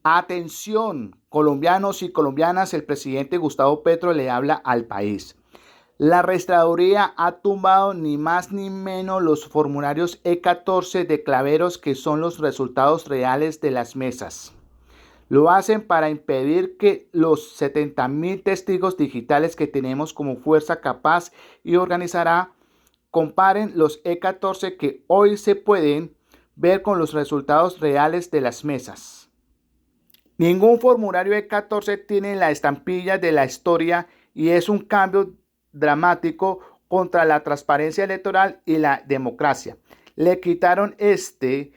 Atención, colombianos y colombianas, el presidente Gustavo Petro le habla al país. La registraduría ha tumbado ni más ni menos los formularios E14 de Claveros, que son los resultados reales de las mesas. Lo hacen para impedir que los 70.000 testigos digitales que tenemos como fuerza capaz y organizará comparen los E14 que hoy se pueden ver con los resultados reales de las mesas. Ningún formulario E14 tiene la estampilla de la historia y es un cambio dramático contra la transparencia electoral y la democracia. Le quitaron este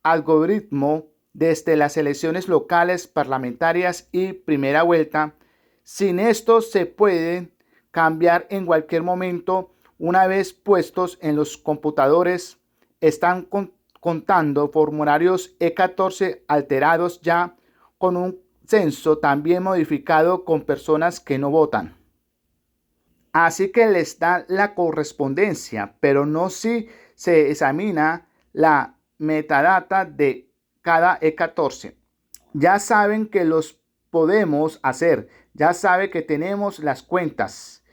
algoritmo desde las elecciones locales, parlamentarias y primera vuelta. Sin esto se pueden cambiar en cualquier momento. Una vez puestos en los computadores, están contando formularios E14 alterados ya con un censo también modificado con personas que no votan. Así que les da la correspondencia, pero no si se examina la metadata de cada E14. Ya saben que los podemos hacer, ya saben que tenemos las cuentas,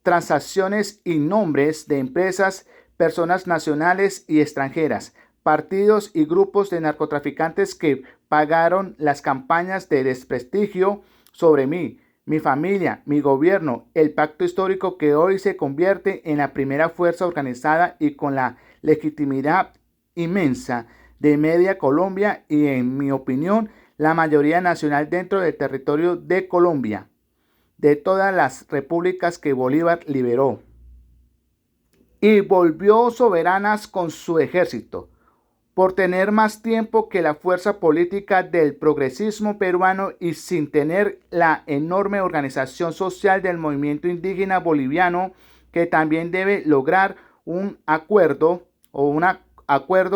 transacciones y nombres de empresas, personas nacionales y extranjeras, partidos y grupos de narcotraficantes que pagaron las campañas de desprestigio sobre mí, mi familia, mi gobierno, el pacto histórico que hoy se convierte en la primera fuerza organizada y con la legitimidad inmensa de media Colombia y, en mi opinión, la mayoría nacional dentro del territorio de Colombia, de todas las repúblicas que Bolívar liberó y volvió soberanas con su ejército, por tener más tiempo que la fuerza política del progresismo peruano y sin tener la enorme organización social del movimiento indígena boliviano, que también debe lograr un acuerdo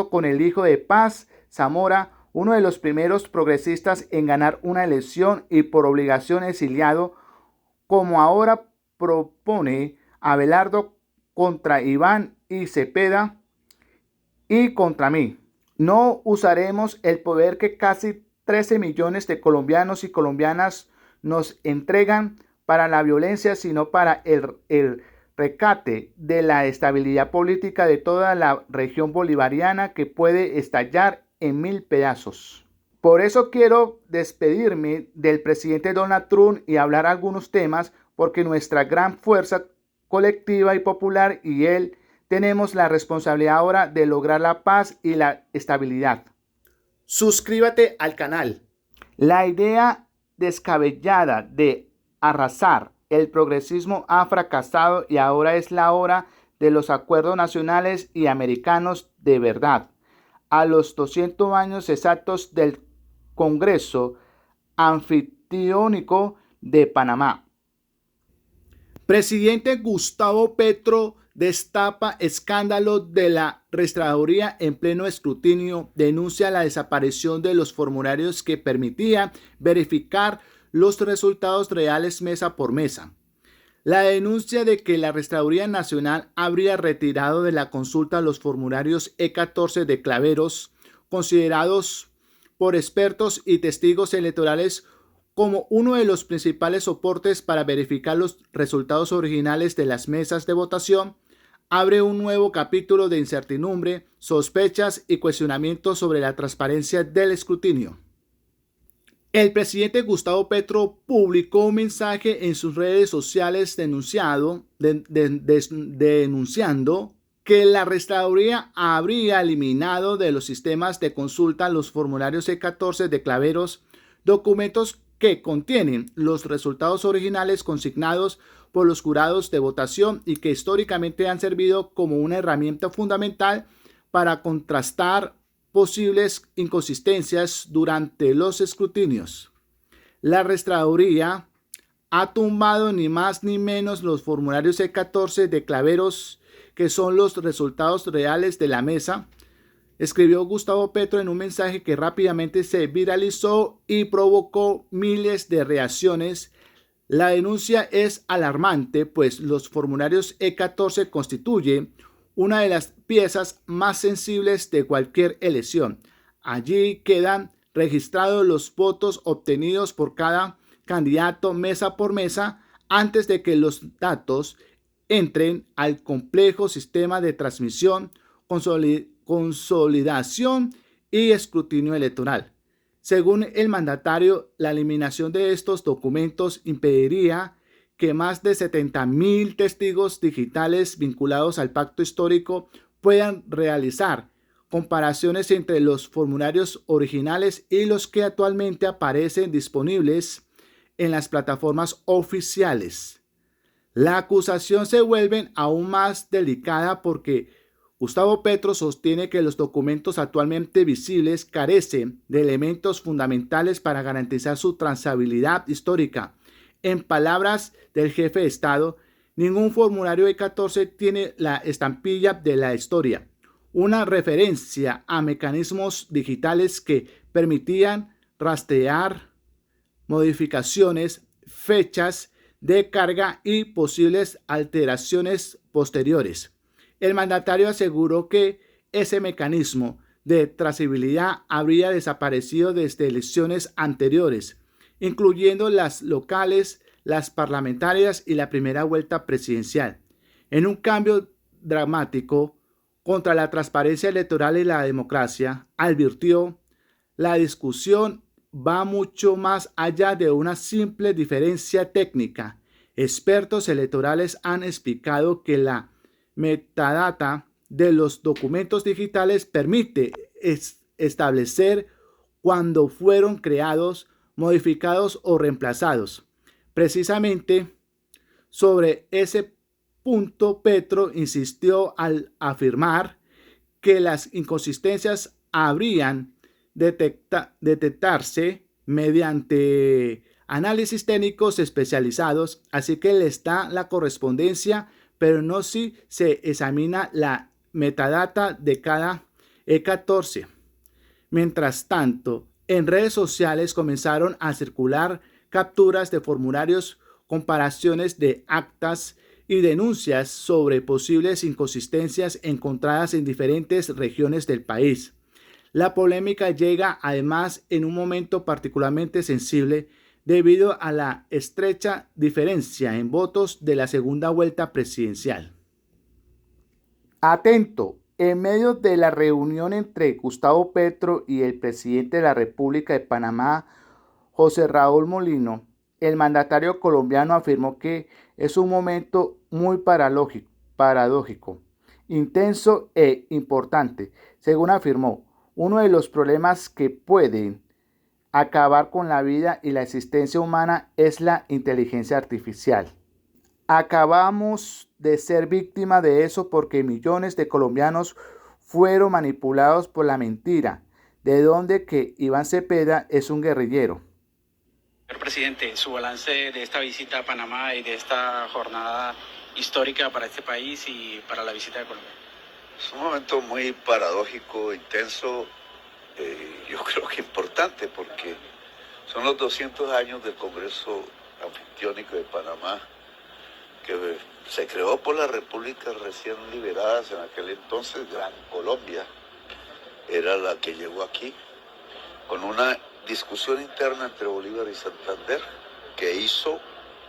con el hijo de Paz, Zamora, uno de los primeros progresistas en ganar una elección y por obligación exiliado, como ahora propone Abelardo contra Iván y Cepeda y contra mí. No usaremos el poder que casi 13 millones de colombianos y colombianas nos entregan para la violencia, sino para el rescate de la estabilidad política de toda la región bolivariana que puede estallar en 1000 pedazos. Por eso quiero despedirme del presidente Donald Trump y hablar algunos temas, porque nuestra gran fuerza colectiva y popular y él tenemos la responsabilidad ahora de lograr la paz y la estabilidad. Suscríbete al canal. La idea descabellada de arrasar el progresismo ha fracasado y ahora es la hora de los acuerdos nacionales y americanos de verdad. A los 200 años exactos del Congreso Anfitriónico de Panamá. Presidente Gustavo Petro destapa escándalo de la registraduría en pleno escrutinio, denuncia la desaparición de los formularios que permitía verificar los resultados reales mesa por mesa. La denuncia de que la Registraduría Nacional habría retirado de la consulta los formularios E14 de Claveros, considerados por expertos y testigos electorales como uno de los principales soportes para verificar los resultados originales de las mesas de votación, abre un nuevo capítulo de incertidumbre, sospechas y cuestionamientos sobre la transparencia del escrutinio. El presidente Gustavo Petro publicó un mensaje en sus redes sociales denunciando que la registraduría habría eliminado de los sistemas de consulta los formularios E14 de Claveros, documentos que contienen los resultados originales consignados por los jurados de votación y que históricamente han servido como una herramienta fundamental para contrastar posibles inconsistencias durante los escrutinios. La registraduría ha tumbado ni más ni menos los formularios E14 de Claveros, que son los resultados reales de la mesa, escribió Gustavo Petro en un mensaje que rápidamente se viralizó y provocó miles de reacciones. La denuncia es alarmante, pues los formularios E14 constituyen una de las piezas más sensibles de cualquier elección. Allí quedan registrados los votos obtenidos por cada candidato mesa por mesa antes de que los datos entren al complejo sistema de transmisión, consolidación y escrutinio electoral. Según el mandatario, la eliminación de estos documentos impediría que más de 70.000 testigos digitales vinculados al pacto histórico puedan realizar comparaciones entre los formularios originales y los que actualmente aparecen disponibles en las plataformas oficiales. La acusación se vuelve aún más delicada porque Gustavo Petro sostiene que los documentos actualmente visibles carecen de elementos fundamentales para garantizar su trazabilidad histórica. En palabras del jefe de Estado, ningún formulario E14 tiene la estampilla de la historia, una referencia a mecanismos digitales que permitían rastrear modificaciones, fechas de carga y posibles alteraciones posteriores. El mandatario aseguró que ese mecanismo de trazabilidad habría desaparecido desde elecciones anteriores, incluyendo las locales, las parlamentarias y la primera vuelta presidencial. En un cambio dramático contra la transparencia electoral y la democracia, advirtió, la discusión va mucho más allá de una simple diferencia técnica. Expertos electorales han explicado que la metadata de los documentos digitales permite establecer cuándo fueron creados, modificados o reemplazados. Precisamente sobre ese punto, Petro insistió al afirmar que las inconsistencias habrían detectarse mediante análisis técnicos especializados, así que les da la correspondencia, pero no si se examina la metadata de cada E14. Mientras tanto, en redes sociales comenzaron a circular capturas de formularios, comparaciones de actas y denuncias sobre posibles inconsistencias encontradas en diferentes regiones del país. La polémica llega además en un momento particularmente sensible debido a la estrecha diferencia en votos de la segunda vuelta presidencial. Atento, en medio de la reunión entre Gustavo Petro y el presidente de la República de Panamá, José Raúl Mulino, el mandatario colombiano afirmó que es un momento muy paradójico, intenso e importante. Según afirmó, uno de los problemas que pueden acabar con la vida y la existencia humana es la inteligencia artificial. Acabamos de ser víctimas de eso porque millones de colombianos fueron manipulados por la mentira, de donde que Iván Cepeda es un guerrillero. Señor presidente, su balance de esta visita a Panamá y de esta jornada histórica para este país y para la visita de Colombia. Es un momento muy paradójico, intenso, yo creo que importante porque son los 200 años del Congreso Anfictiónico de Panamá, que se creó por las repúblicas recién liberadas en aquel entonces. Gran Colombia era la que llegó aquí, con una discusión interna entre Bolívar y Santander, que hizo,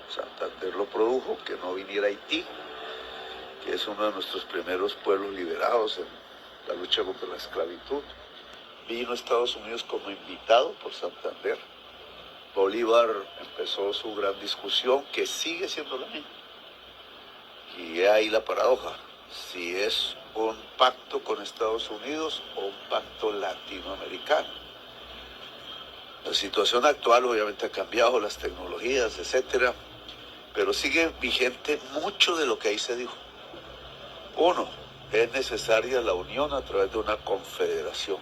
Santander lo produjo, que no viniera Haití, que es uno de nuestros primeros pueblos liberados en la lucha contra la esclavitud. Vino a Estados Unidos como invitado por Santander. Bolívar empezó su gran discusión, que sigue siendo la misma. Y ahí la paradoja, si es un pacto con Estados Unidos o un pacto latinoamericano. La situación actual obviamente ha cambiado, las tecnologías, etcétera, pero sigue vigente mucho de lo que ahí se dijo. Uno, es necesaria la unión a través de una confederación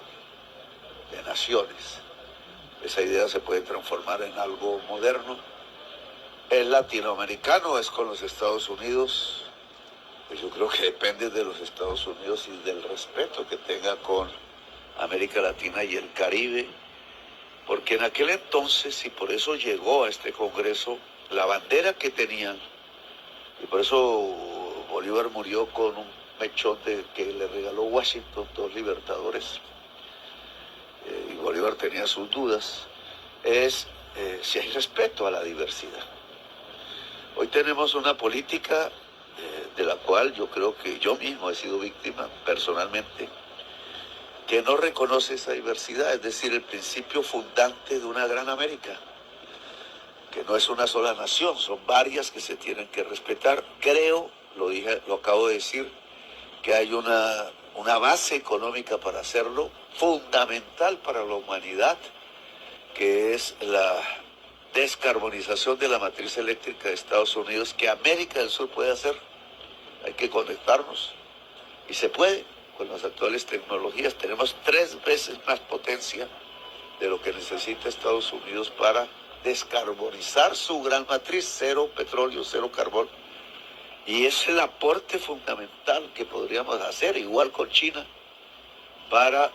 de naciones. Esa idea se puede transformar en algo moderno. El latinoamericano es con los Estados Unidos, pues yo creo que depende de los Estados Unidos y del respeto que tenga con América Latina y el Caribe, porque en aquel entonces, y por eso llegó a este Congreso, la bandera que tenían, y por eso Bolívar murió con un mechón que le regaló Washington, 2 libertadores, y Bolívar servidor tenía sus dudas, es si hay respeto a la diversidad. Hoy tenemos una política de la cual yo creo que yo mismo he sido víctima personalmente, que no reconoce esa diversidad, es decir, el principio fundante de una gran América, que no es una sola nación, son varias que se tienen que respetar. Creo, lo acabo de decir, que hay una base económica para hacerlo, fundamental para la humanidad, que es la descarbonización de la matriz eléctrica de Estados Unidos, que América del Sur puede hacer. Hay que conectarnos y se puede con las actuales tecnologías. Tenemos 3 veces más potencia de lo que necesita Estados Unidos para descarbonizar su gran matriz, 0 petróleo, 0 carbón. Y es el aporte fundamental que podríamos hacer, igual con China, para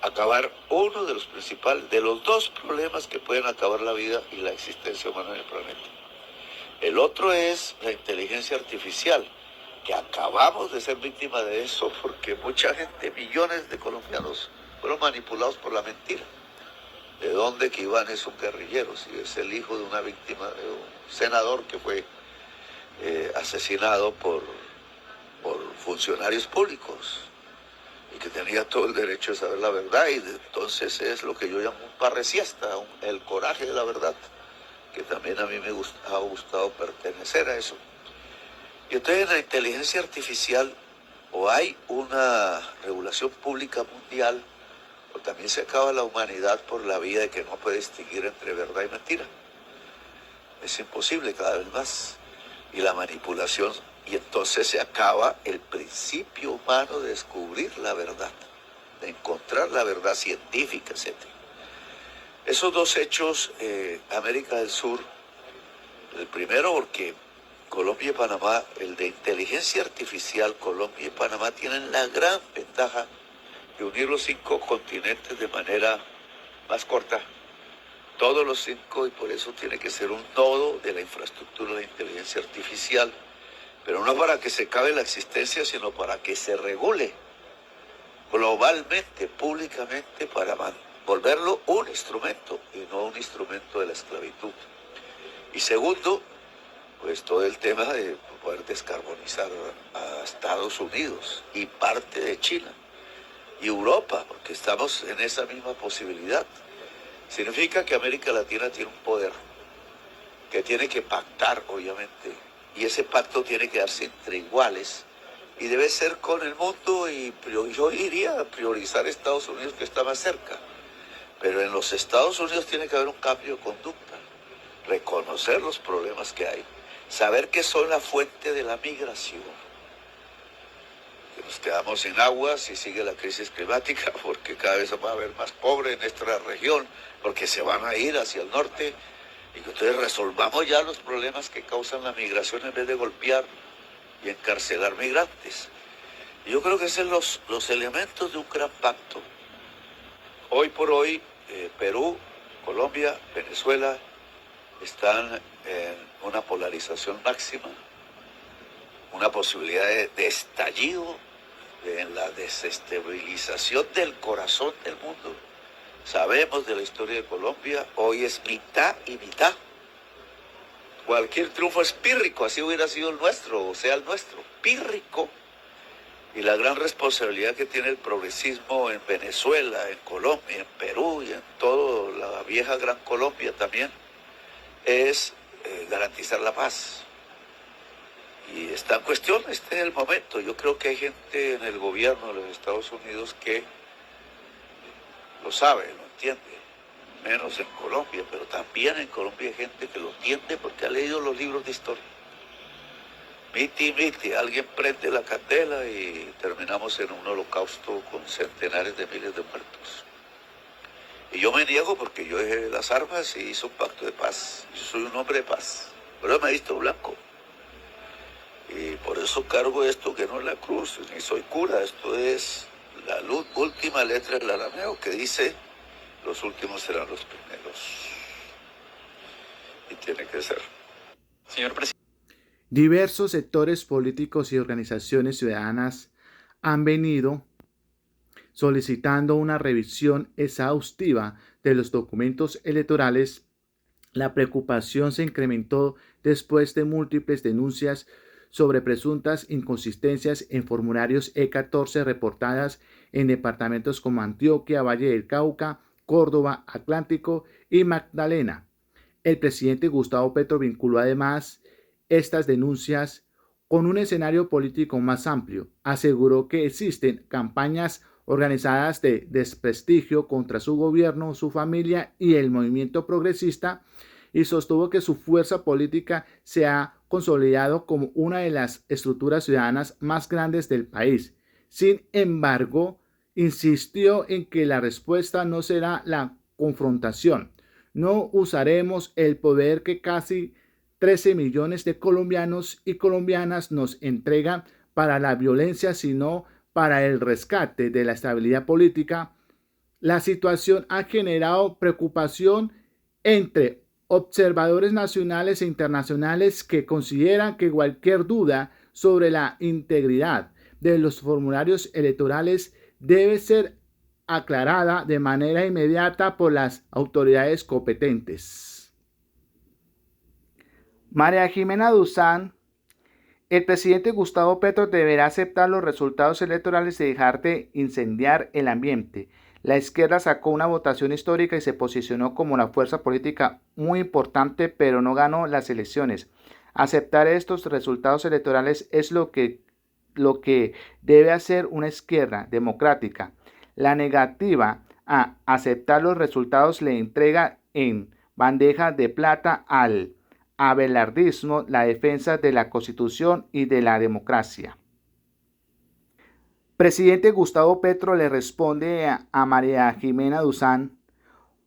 acabar uno de los principales, de los 2 problemas que pueden acabar la vida y la existencia humana en el planeta. El otro es la inteligencia artificial, que acabamos de ser víctimas de eso porque mucha gente, millones de colombianos, fueron manipulados por la mentira. ¿De dónde que Iván es un guerrillero? Si es el hijo de una víctima, de un senador que fue asesinado por funcionarios públicos y que tenía todo el derecho de saber la verdad, y entonces es lo que yo llamo un parresiesta, el coraje de la verdad, que también a mí me ha gustado pertenecer a eso. Y entonces en la inteligencia artificial o hay una regulación pública mundial, o también se acaba la humanidad por la vía de que no puede distinguir entre verdad y mentira. Es imposible cada vez más. Y la manipulación, y entonces se acaba el principio humano de descubrir la verdad, de encontrar la verdad científica, etc. Esos 2 hechos, América del Sur, el primero porque Colombia y Panamá, el de inteligencia artificial, Colombia y Panamá tienen la gran ventaja de unir los 5 continentes de manera más corta. Todos los 5, y por eso tiene que ser un nodo de la infraestructura de inteligencia artificial, pero no para que se acabe la existencia, sino para que se regule globalmente, públicamente, para volverlo un instrumento y no un instrumento de la esclavitud. Y segundo, pues todo el tema de poder descarbonizar a Estados Unidos y parte de China y Europa, porque estamos en esa misma posibilidad. Significa que América Latina tiene un poder que tiene que pactar, obviamente, y ese pacto tiene que darse entre iguales y debe ser con el mundo, y yo iría a priorizar a Estados Unidos, que está más cerca, pero en los Estados Unidos tiene que haber un cambio de conducta, reconocer los problemas que hay, saber que son la fuente de la migración, que nos quedamos sin agua si sigue la crisis climática, porque cada vez va a haber más pobres en nuestra región, porque se van a ir hacia el norte, y que entonces resolvamos ya los problemas que causan la migración en vez de golpear y encarcelar migrantes. Y yo creo que esos son los elementos de un gran pacto. Hoy por hoy, Perú, Colombia, Venezuela están en una polarización máxima, una posibilidad de estallido, en la desestabilización del corazón del mundo. Sabemos de la historia de Colombia, hoy es mitad y mitad. Cualquier triunfo es pírrico, así hubiera sido el nuestro, o sea el nuestro, pírrico. Y la gran responsabilidad que tiene el progresismo en Venezuela, en Colombia, en Perú y en toda la vieja Gran Colombia también, es garantizar la paz. Y está en cuestión, este es el momento. Yo creo que hay gente en el gobierno de los Estados Unidos que lo sabe, lo entiende, menos en Colombia, pero también en Colombia hay gente que lo entiende porque ha leído los libros de historia. Miti, alguien prende la candela y terminamos en un holocausto con centenares de miles de muertos. Y yo me niego porque yo dejé las armas y hice un pacto de paz. Yo soy un hombre de paz, pero me he visto blanco. Y por eso cargo esto, que no es la cruz, ni soy cura. Esto es la última letra del arameo que dice: los últimos serán los primeros. Y tiene que ser. Señor presidente. Diversos sectores políticos y organizaciones ciudadanas han venido solicitando una revisión exhaustiva de los documentos electorales. La preocupación se incrementó después de múltiples denuncias sobre presuntas inconsistencias en formularios E14 reportadas en departamentos como Antioquia, Valle del Cauca, Córdoba, Atlántico y Magdalena. El presidente Gustavo Petro vinculó además estas denuncias con un escenario político más amplio. Aseguró que existen campañas organizadas de desprestigio contra su gobierno, su familia y el movimiento progresista, y sostuvo que su fuerza política se ha consolidado como una de las estructuras ciudadanas más grandes del país. Sin embargo, insistió en que la respuesta no será la confrontación. No usaremos el poder que casi 13 millones de colombianos y colombianas nos entregan para la violencia, sino para el rescate de la estabilidad política. La situación ha generado preocupación entre observadores nacionales e internacionales que consideran que cualquier duda sobre la integridad de los formularios electorales debe ser aclarada de manera inmediata por las autoridades competentes. María Jimena Duzán: el presidente Gustavo Petro deberá aceptar los resultados electorales y dejar de incendiar el ambiente. La izquierda sacó una votación histórica y se posicionó como una fuerza política muy importante, pero no ganó las elecciones. Aceptar estos resultados electorales es lo que debe hacer una izquierda democrática. La negativa a aceptar los resultados le entrega en bandeja de plata al abelardismo la defensa de la Constitución y de la democracia. Presidente Gustavo Petro le responde a María Jimena Duzán: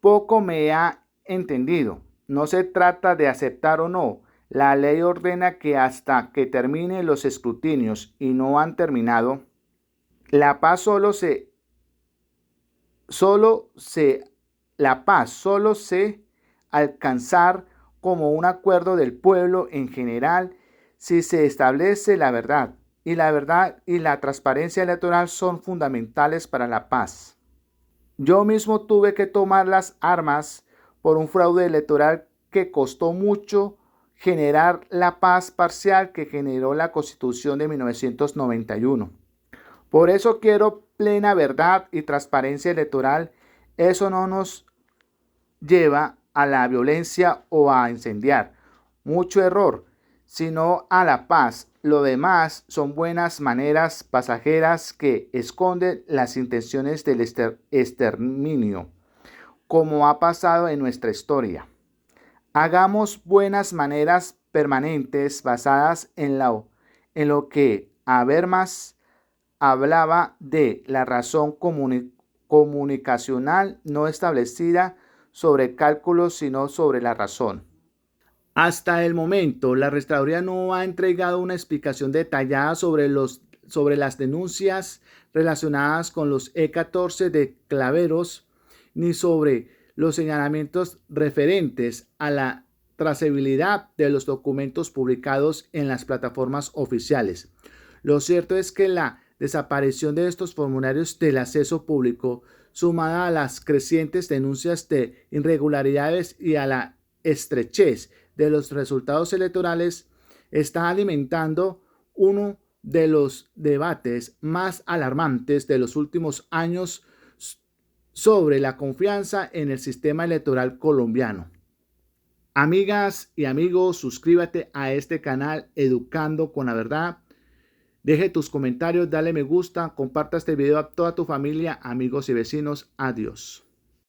poco me ha entendido. No se trata de aceptar o no. La ley ordena que hasta que terminen los escrutinios y no han terminado, la paz solo se alcanzar como un acuerdo del pueblo en general si se establece la verdad. Y la verdad y la transparencia electoral son fundamentales para la paz. Yo mismo tuve que tomar las armas por un fraude electoral que costó mucho generar la paz parcial que generó la Constitución de 1991. Por eso quiero plena verdad y transparencia electoral. Eso no nos lleva a la violencia o a incendiar. Mucho error, sino a la paz. Lo demás son buenas maneras pasajeras que esconden las intenciones del exterminio, como ha pasado en nuestra historia. Hagamos buenas maneras permanentes basadas en lo que Habermas hablaba de la razón comunicacional no establecida sobre cálculos, sino sobre la razón. Hasta el momento, la Registraduría no ha entregado una explicación detallada sobre las denuncias relacionadas con los E14 de Claveros, ni sobre los señalamientos referentes a la trazabilidad de los documentos publicados en las plataformas oficiales. Lo cierto es que la desaparición de estos formularios del acceso público, sumada a las crecientes denuncias de irregularidades y a la estrechez de los resultados electorales, está alimentando uno de los debates más alarmantes de los últimos años sobre la confianza en el sistema electoral colombiano. Amigas y amigos, suscríbete a este canal Educando con la Verdad. Deje tus comentarios, dale me gusta, comparta este video a toda tu familia, amigos y vecinos. Adiós.